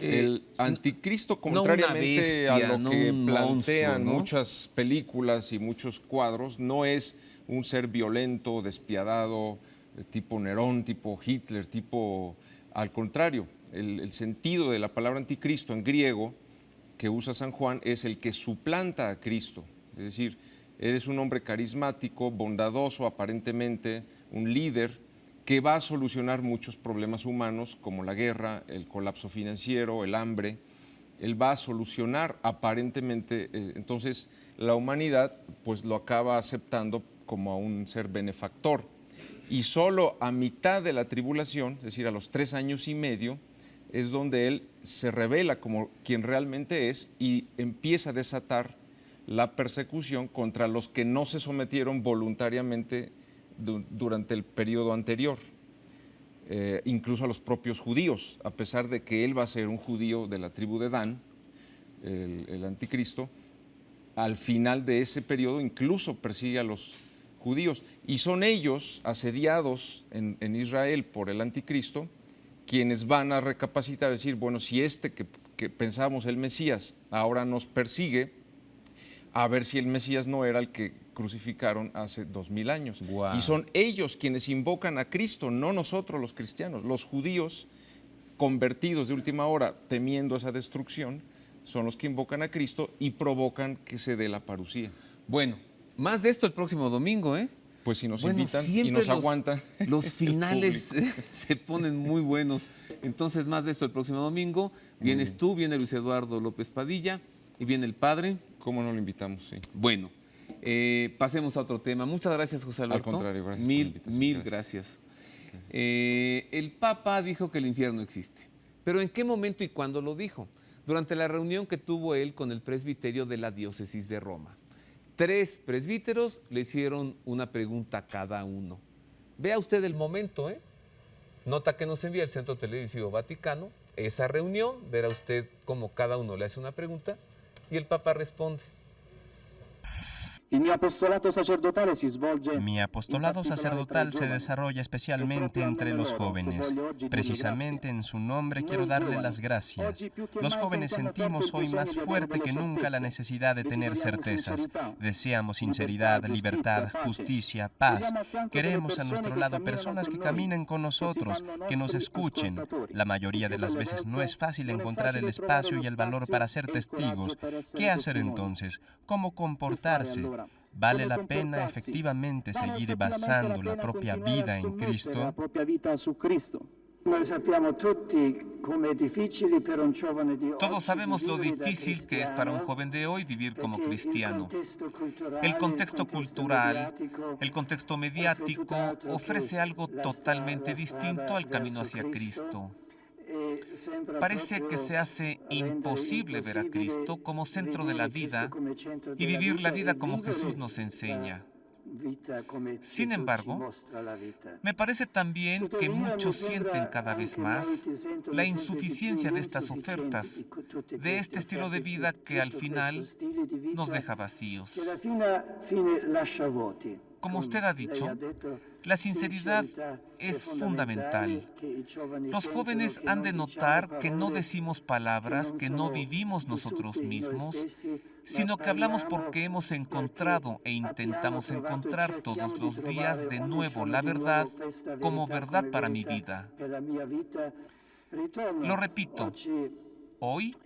El anticristo, no una contrariamente bestia, a lo no que un plantean monstruo, ¿no? muchas películas y muchos cuadros, no es un ser violento, despiadado, tipo Nerón, tipo Hitler, al contrario, el sentido de la palabra anticristo en griego que usa San Juan es el que suplanta a Cristo. Es decir, eres un hombre carismático, bondadoso, aparentemente un líder que va a solucionar muchos problemas humanos como la guerra, el colapso financiero, el hambre. Él va a solucionar aparentemente, entonces la humanidad pues lo acaba aceptando como a un ser benefactor. Y solo a mitad de la tribulación, es decir, a los 3 años y medio, es donde él se revela como quien realmente es y empieza a desatar la persecución contra los que no se sometieron voluntariamente durante el periodo anterior, incluso a los propios judíos, a pesar de que él va a ser un judío de la tribu de Dan, el anticristo, al final de ese periodo incluso persigue a los judíos, y son ellos, asediados en Israel por el anticristo, quienes van a recapacitar, decir, bueno, si que pensábamos el Mesías ahora nos persigue, a ver si el Mesías no era el que crucificaron hace 2000 años. Wow. Y son ellos quienes invocan a Cristo, no nosotros los cristianos. Los judíos convertidos de última hora, temiendo esa destrucción, son los que invocan a Cristo y provocan que se dé la parusía. Bueno, más de esto el próximo domingo, ¿eh? Pues si nos Bueno, invitan y siempre nos aguantan. Los finales se ponen muy buenos. Entonces, más de esto el próximo domingo. Vienes tú, viene Luis Eduardo López Padilla y viene el padre. ¿Cómo no lo invitamos? Sí. Bueno, pasemos a otro tema. Muchas gracias, José Alberto. Al contrario, gracias por la Mil invitación. gracias. El Papa dijo que el infierno existe. Pero ¿en qué momento y cuándo lo dijo? Durante la reunión que tuvo él con el presbiterio de la diócesis de Roma. 3 presbíteros le hicieron una pregunta a cada uno. Vea usted el momento, ¿eh? Nota que nos envía el Centro Televisivo Vaticano. Esa reunión, verá usted cómo cada uno le hace una pregunta y el Papa responde. Mi apostolado sacerdotal se desarrolla especialmente entre los jóvenes. Precisamente en su nombre quiero darle las gracias. Los jóvenes sentimos hoy más fuerte que nunca la necesidad de tener certezas. Deseamos sinceridad, libertad, justicia, paz. Queremos a nuestro lado personas que caminen con nosotros, que nos escuchen. La mayoría de las veces no es fácil encontrar el espacio y el valor para ser testigos. ¿Qué hacer entonces? ¿Cómo comportarse? ¿Vale la pena efectivamente seguir basando la propia vida en Cristo? Todos sabemos lo difícil que es para un joven de hoy vivir como cristiano. El contexto cultural, el contexto mediático ofrece algo totalmente distinto al camino hacia Cristo. Parece que se hace imposible ver a Cristo como centro de la vida y vivir la vida como Jesús nos enseña. Sin embargo, me parece también que muchos sienten cada vez más la insuficiencia de estas ofertas, de este estilo de vida que al final nos deja vacíos. Como usted ha dicho, la sinceridad es fundamental. Los jóvenes han de notar que no decimos palabras que no vivimos nosotros mismos, sino que hablamos porque hemos encontrado e intentamos encontrar todos los días de nuevo la verdad como verdad para mi vida. Lo repito, hoy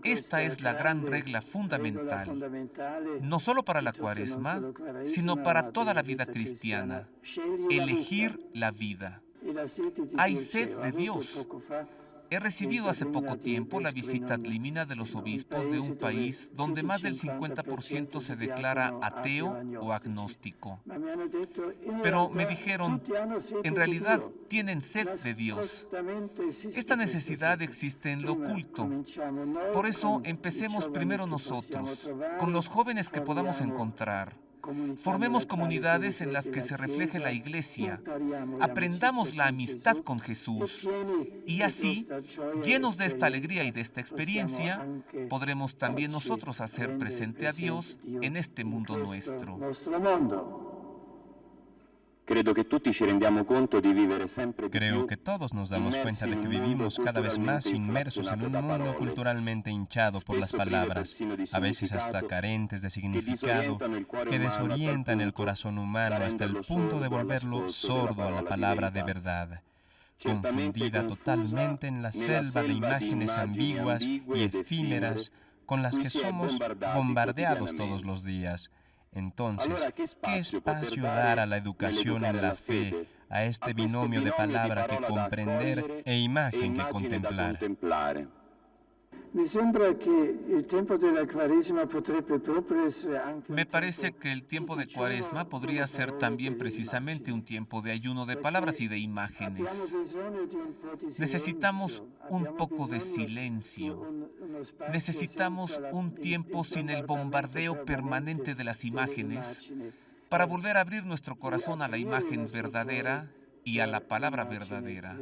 esta es la gran regla fundamental, no solo para la Cuaresma, sino para toda la vida cristiana: elegir la vida. Hay sed de Dios. He recibido hace poco tiempo la visita ad limina de los obispos de un país donde más del 50% se declara ateo o agnóstico. Pero me dijeron, en realidad tienen sed de Dios. Esta necesidad existe en lo oculto. Por eso empecemos primero nosotros, con los jóvenes que podamos encontrar. Formemos comunidades en las que se refleje la Iglesia. Aprendamos la amistad con Jesús. Y así, llenos de esta alegría y de esta experiencia, podremos también nosotros hacer presente a Dios en este mundo nuestro. Creo que todos nos damos cuenta de que vivimos cada vez más inmersos en un mundo culturalmente hinchado por las palabras, a veces hasta carentes de significado, que desorientan el corazón humano hasta el punto de volverlo sordo a la palabra de verdad, confundida totalmente en la selva de imágenes ambiguas y efímeras con las que somos bombardeados todos los días. Entonces, ¿qué espacio dar a la educación en la fe, a este binomio de palabra que comprender e imagen que contemplar? Me parece que el tiempo de Cuaresma podría ser también precisamente un tiempo de ayuno de palabras y de imágenes. Necesitamos un poco de silencio. Necesitamos un tiempo sin el bombardeo permanente de las imágenes para volver a abrir nuestro corazón a la imagen verdadera y a la palabra verdadera.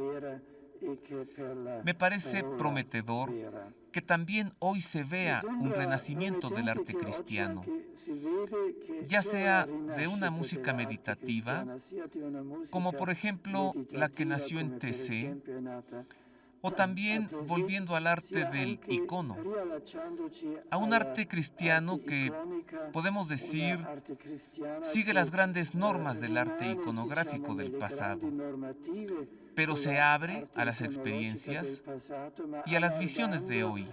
Me parece prometedor que también hoy se vea un renacimiento del arte cristiano, ya sea de una música meditativa, como por ejemplo la que nació en TC, o también volviendo al arte del icono, a un arte cristiano que, podemos decir, sigue las grandes normas del arte iconográfico del pasado, pero se abre a las experiencias y a las visiones de hoy.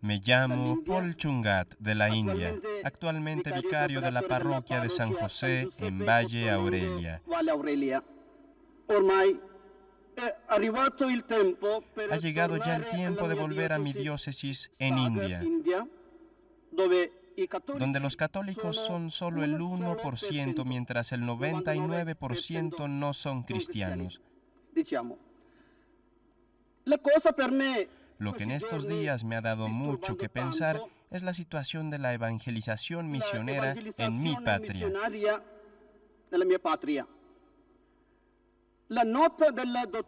Me llamo Paul Chungat de la India, actualmente vicario de la parroquia de San José en Valle Aurelia. Ha llegado ya el tiempo de volver a mi diócesis en India, donde los católicos son solo el 1%, mientras el 99% no son cristianos. Lo que en estos días me ha dado mucho que pensar es la situación de la evangelización misionera en mi patria.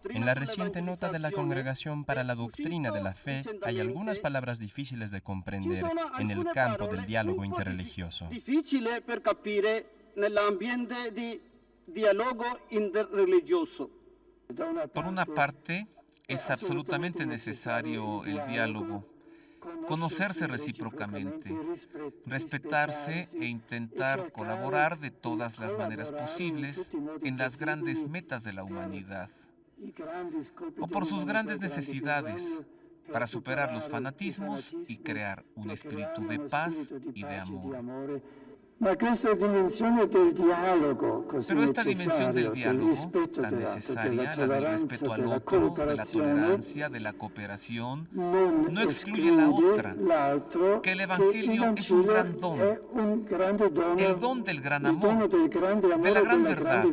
En la reciente nota de la Congregación para la Doctrina de la Fe hay algunas palabras difíciles de comprender en el campo del diálogo interreligioso. Por una parte, es absolutamente necesario el diálogo, conocerse recíprocamente, respetarse e intentar colaborar de todas las maneras posibles en las grandes metas de la humanidad, o por sus grandes necesidades, para superar los fanatismos y crear un espíritu de paz y de amor. Pero esta dimensión del diálogo, tan necesaria, la del respeto al otro, de la tolerancia, de la cooperación, no excluye la otra, que el Evangelio es un gran don, el don del gran amor, de la gran verdad,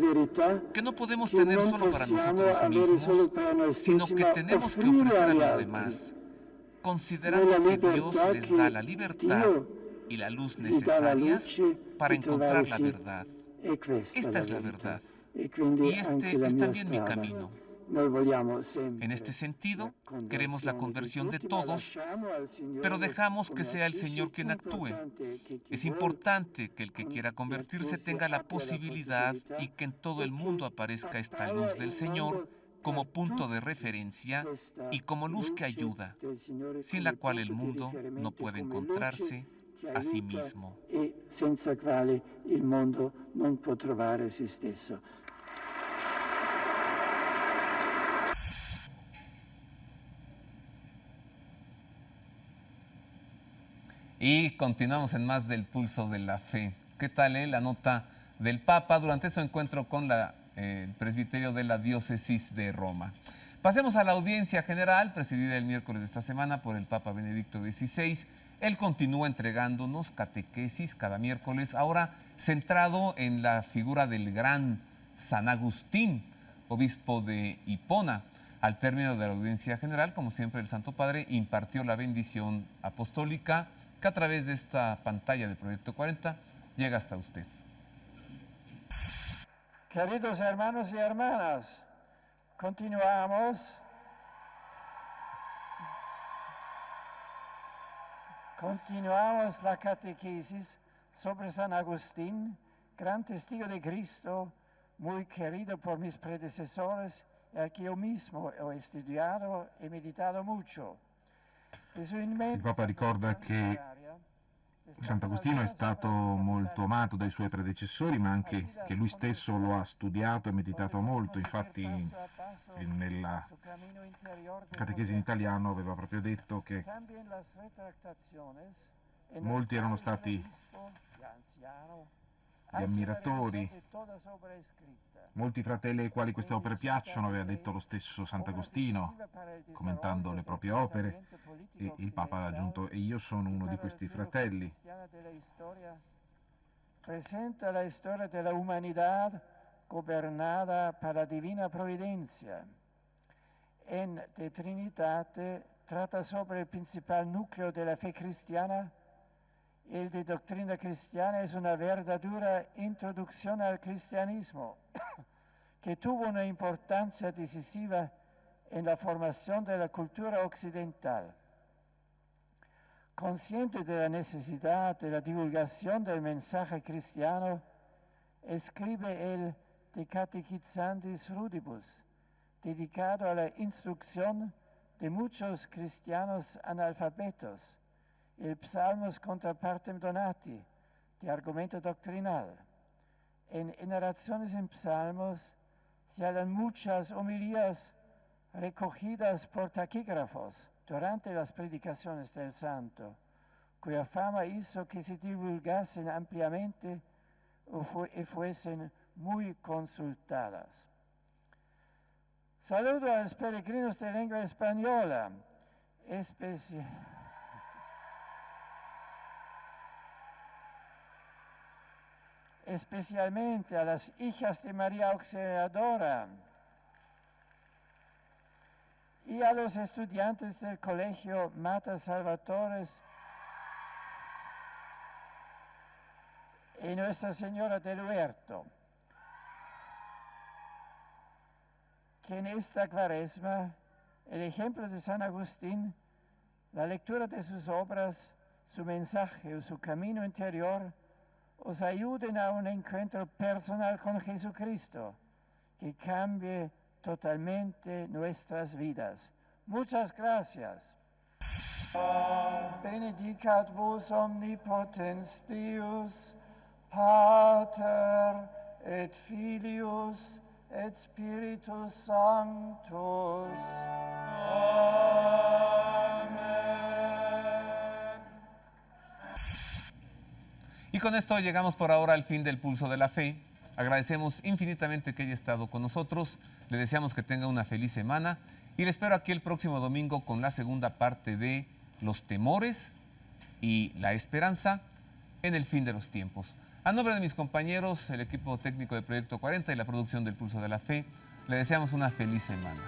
que no podemos tener solo para nosotros mismos, sino que tenemos que ofrecer a los demás, considerando que Dios les da la libertad y la luz necesarias para encontrar la verdad. Esta es la verdad y este es también mi camino. En este sentido, queremos la conversión de todos, pero dejamos que sea el Señor quien actúe. Es importante que el que quiera convertirse tenga la posibilidad y que en todo el mundo aparezca esta luz del Señor como punto de referencia y como luz que ayuda, sin la cual el mundo no puede encontrarse a sí mismo. Senza quale il mondo non può trovare se stesso. Y continuamos en más del Pulso de la Fe. ¿Qué tal la nota del Papa durante su encuentro con el presbiterio de la diócesis de Roma? Pasemos a la audiencia general, presidida el miércoles de esta semana por el Papa Benedicto XVI. Él continúa entregándonos catequesis cada miércoles, ahora centrado en la figura del gran San Agustín, obispo de Hipona. Al término de la audiencia general, como siempre, el Santo Padre impartió la bendición apostólica que a través de esta pantalla de Proyecto 40 llega hasta usted. Queridos hermanos y hermanas, continuamos la catequesis sobre San Agustín, gran testigo de Cristo, muy querido por mis predecesores, y al que yo mismo he estudiado e meditato mucho. Il Papa ricorda che Sant'Agostino è stato molto amato dai suoi predecessori, ma anche che lui stesso lo ha studiato e meditato molto. Infatti nella catechesi in italiano aveva proprio detto che molti erano stati gli ammiratori, molti fratelli ai quali queste opere piacciono, aveva detto lo stesso Sant'Agostino, commentando le proprie opere, e il Papa ha aggiunto: e io sono uno di questi fratelli. Presenta la storia della umanità governata per la divina providencia. En De Trinitate tratta sobre il principal nucleo della fe cristiana. El de Doctrina Cristiana es una verdadera introducción al cristianismo que tuvo una importancia decisiva en la formación de la cultura occidental. Consciente de la necesidad de la divulgación del mensaje cristiano, escribe el De Catechizandis Rudibus, dedicado a la instrucción de muchos cristianos analfabetos, el Psalmos contra partem donati, de argumento doctrinal. En Narraciones en Psalmos se hallan muchas homilías recogidas por taquígrafos durante las predicaciones del santo, cuya fama hizo que se divulgasen ampliamente y fuesen muy consultadas. Saludo a los peregrinos de lengua española, especialmente a las hijas de María Auxiliadora y a los estudiantes del Colegio Mater Salvatores y Nuestra Señora del Huerto, que en esta Cuaresma el ejemplo de San Agustín, la lectura de sus obras, su mensaje o su camino interior os ayuden a un encuentro personal con Jesucristo que cambie totalmente nuestras vidas. Muchas gracias. Benedicat vos omnipotens Deus, Pater et Filius et Spiritus Sanctus. Y con esto llegamos por ahora al fin del Pulso de la Fe. Agradecemos infinitamente que haya estado con nosotros. Le deseamos que tenga una feliz semana y le espero aquí el próximo domingo con la segunda parte de los temores y la esperanza en el fin de los tiempos. A nombre de mis compañeros, el equipo técnico de Proyecto 40 y la producción del Pulso de la Fe, le deseamos una feliz semana.